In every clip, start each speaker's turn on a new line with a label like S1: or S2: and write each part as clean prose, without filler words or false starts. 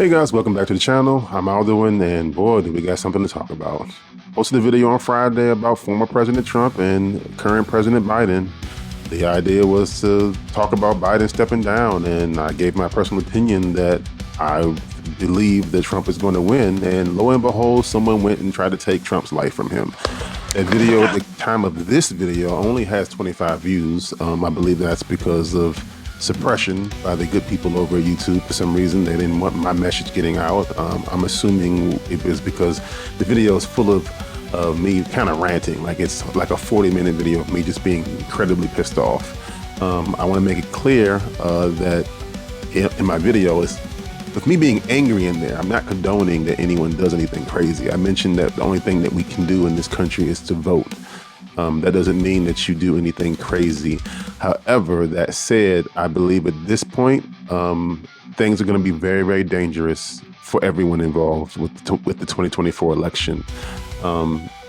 S1: Hey guys, welcome back to the channel. I'm Alduin, and boy, do we got something to talk about. Posted a video on Friday about former President Trump and current President Biden. The idea was to talk about Biden stepping down, and I gave my personal opinion that I believe that Trump is going to win, and lo and behold, someone went and tried to take Trump's life from him. That video, at the time of this video, only has 25 views. I believe that's because of suppression by the good people over at YouTube. For some reason, they didn't want my message getting out. I'm assuming it was because the video is full of me kind of ranting. Like, it's like a 40-minute video of me just being incredibly pissed off. I want to make it clear that in my video, is with me being angry in there, I'm not condoning that anyone does anything crazy. I mentioned that the only thing that we can do in this country is to vote. That doesn't mean that you do anything crazy. However, that said, I believe at this point, things are going to be very, very dangerous for everyone involved with the 2024 election.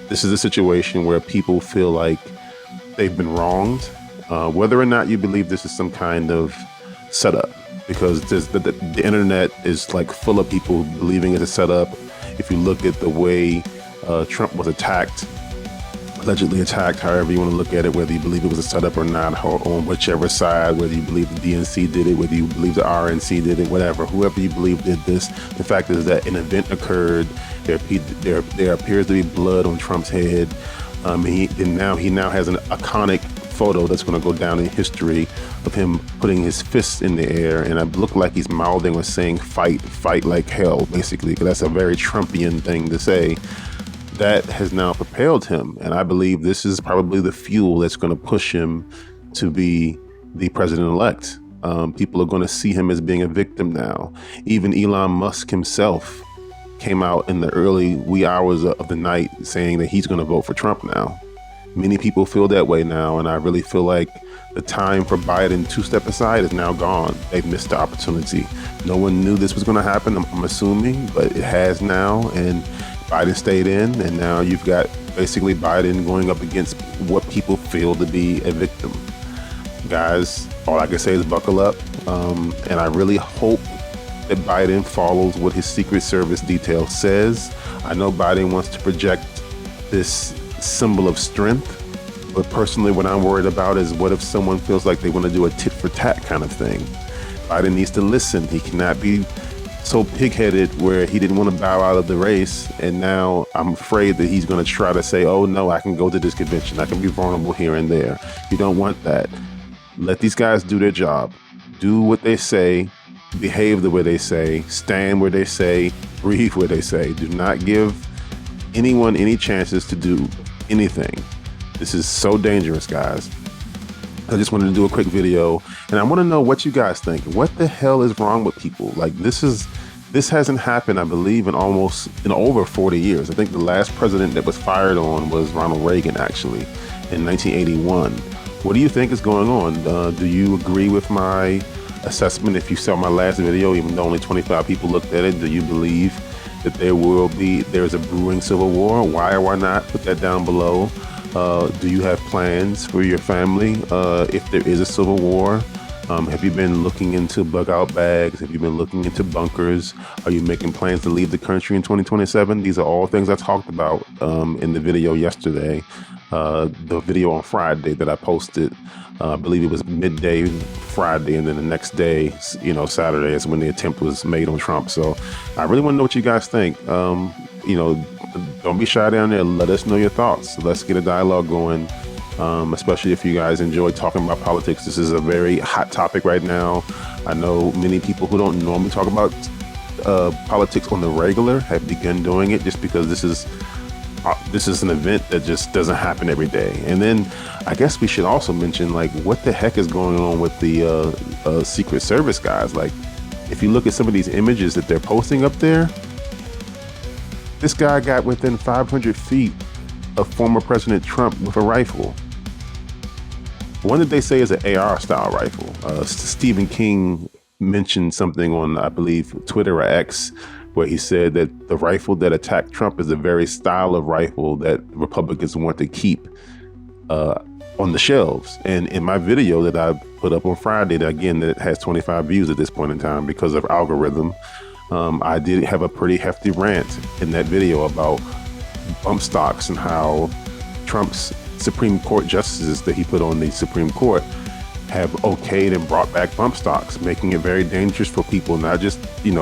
S1: This is a situation where people feel like they've been wronged, whether or not you believe this is some kind of setup, because the internet is like full of people believing it's a setup. If you look at the way Trump was attacked, allegedly attacked, however you want to look at it, whether you believe it was a setup or not, or on whichever side, whether you believe the DNC did it, whether you believe the RNC did it, whatever, whoever you believe did this, the fact is that an event occurred. There appears to be blood on Trump's head. He now has an iconic photo that's going to go down in history of him putting his fists in the air, and it looked like he's mouthing or saying fight like hell, basically, because that's a very Trumpian thing to say. That has now propelled him, and I believe this is probably the fuel that's going to push him to be the president-elect. People are going to see him as being a victim now. Even Elon Musk himself came out in the early wee hours of the night saying that he's going to vote for Trump now. Many people feel that way now, and I really feel like the time for Biden to step aside is now gone. They've missed the opportunity. No one knew this was going to happen, I'm assuming, but it has now, and Biden stayed in, and now you've got basically Biden going up against what people feel to be a victim. Guys, all I can say is buckle up, and I really hope that Biden follows what his Secret Service detail says. I know Biden wants to project this symbol of strength, but personally what I'm worried about is what if someone feels like they want to do a tit for tat kind of thing. Biden needs to listen. He cannot be so pig-headed where he didn't want to bow out of the race, and now I'm afraid that he's going to try to say, oh no, I can go to this convention, I can be vulnerable here and there. You don't want that. Let these guys do their job. Do what they say, behave the way they say, stand where they say, breathe where they say. Do not give anyone any chances to do anything. This is so dangerous, guys. I just wanted to do a quick video, and I want to know what you guys think. What the hell is wrong with people? Like, this hasn't happened, I believe, in over 40 years. I think the last president that was fired on was Ronald Reagan, actually, in 1981. What do you think is going on? Do you agree with my assessment? If you saw my last video, even though only 25 people looked at it, do you believe that there's a brewing civil war? Why or why not? Put that down below. Do you have plans for your family if there is a civil war? Have you been looking into bug out bags? Have you been looking into bunkers? Are you making plans to leave the country in 2027? These are all things I talked about in the video yesterday. The video on Friday that I posted, I believe it was midday Friday, and then the next day, Saturday is when the attempt was made on Trump. So I really want to know what you guys think. Don't be shy down there. Let us know your thoughts. Let's get a dialogue going, especially if you guys enjoy talking about politics. This is a very hot topic right now. I know many people who don't normally talk about politics on the regular have begun doing it, just because this is an event that just doesn't happen every day. And then I guess we should also mention, like, what the heck is going on with the Secret Service guys? Like, if you look at some of these images that they're posting up there, this guy got within 500 feet of former President Trump with a rifle. One that they say is an AR style rifle. Stephen King mentioned something on, I believe, Twitter or X, where he said that the rifle that attacked Trump is the very style of rifle that Republicans want to keep on the shelves. And in my video that I put up on Friday, that has 25 views at this point in time because of algorithm, I did have a pretty hefty rant in that video about bump stocks and how Trump's Supreme Court justices that he put on the Supreme Court have okayed and brought back bump stocks, making it very dangerous for people, not just,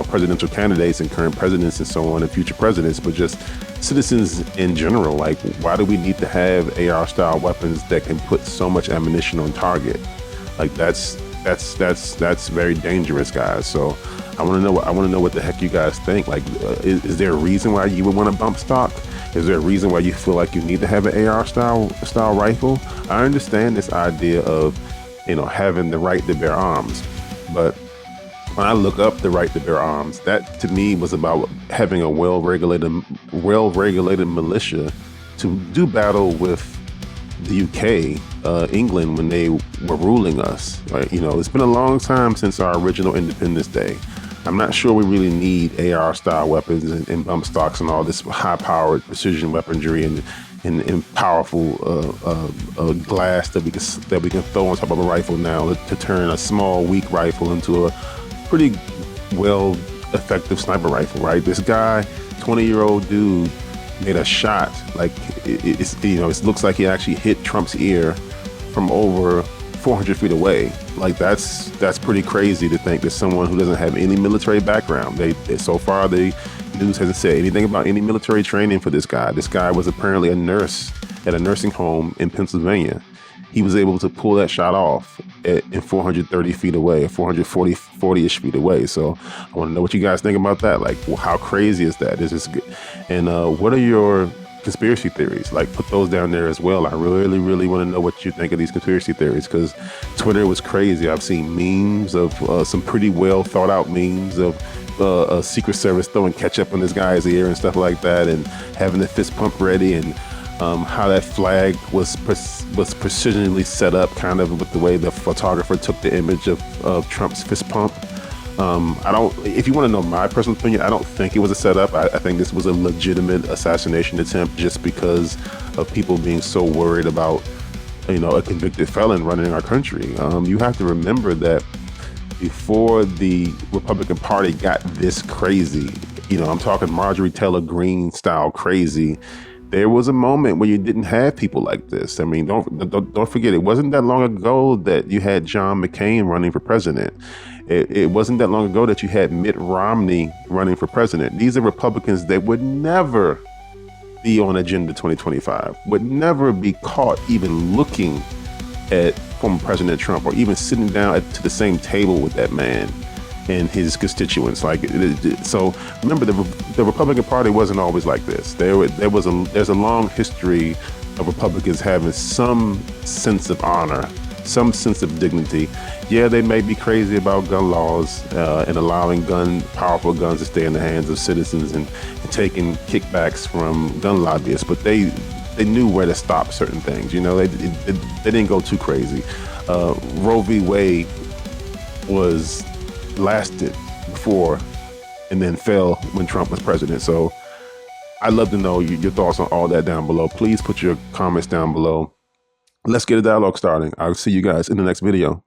S1: presidential candidates and current presidents and so on and future presidents, but just citizens in general. Like, why do we need to have AR style weapons that can put so much ammunition on target? Like, that's very dangerous, guys. So I want to know what the heck you guys think. Like, is there a reason why you would want a bump stock? Is there a reason why you feel like you need to have an AR style rifle? I understand this idea of, having the right to bear arms, but when I look up the right to bear arms, that to me was about having a well-regulated militia to do battle with the UK, England, when they were ruling us. Right? It's been a long time since our original Independence Day. I'm not sure we really need AR style weapons and bump stocks and all this high-powered precision weaponry and powerful glass that we can throw on top of a rifle now to turn a small, weak rifle into a pretty well effective sniper rifle. Right? This guy, 20-year-old dude, made a shot like it looks like he actually hit Trump's ear from over 400 feet away. Like, that's pretty crazy to think that someone who doesn't have any military background, so far the news hasn't said anything about any military training for this guy. This guy was apparently a nurse at a nursing home in Pennsylvania. He was able to pull that shot off in 430 feet away, 40-ish feet away. So I want to know what you guys think about that. Like, how crazy is that? Is this good? And what are your conspiracy theories? Like, put those down there as well. I really, really want to know what you think of these conspiracy theories, because Twitter was crazy. I've seen memes of some pretty well thought out memes of a Secret Service throwing ketchup in this guy's ear and stuff like that, and having the fist pump ready, and how that flag was precisionally set up, kind of with the way the photographer took the image of Trump's fist pump. If you want to know my personal opinion, I don't think it was a setup. I think this was a legitimate assassination attempt, just because of people being so worried about, a convicted felon running our country. You have to remember that before the Republican Party got this crazy, I'm talking Marjorie Taylor Greene style crazy, there was a moment where you didn't have people like this. I mean, don't forget, it wasn't that long ago that you had John McCain running for president. It wasn't that long ago that you had Mitt Romney running for president. These are Republicans that would never be on Agenda 2025, would never be caught even looking at former President Trump or even sitting down to the same table with that man and his constituents. So remember, the Republican Party wasn't always like this. There's a long history of Republicans having some sense of honor, some sense of dignity. Yeah, they may be crazy about gun laws and allowing powerful guns to stay in the hands of citizens and taking kickbacks from gun lobbyists, but they knew where to stop certain things. They didn't go too crazy. Roe v. Wade lasted before and then fell when Trump was president. So I'd love to know your thoughts on all that down below. Please put your comments down below. Let's get a dialogue starting. I'll see you guys in the next video.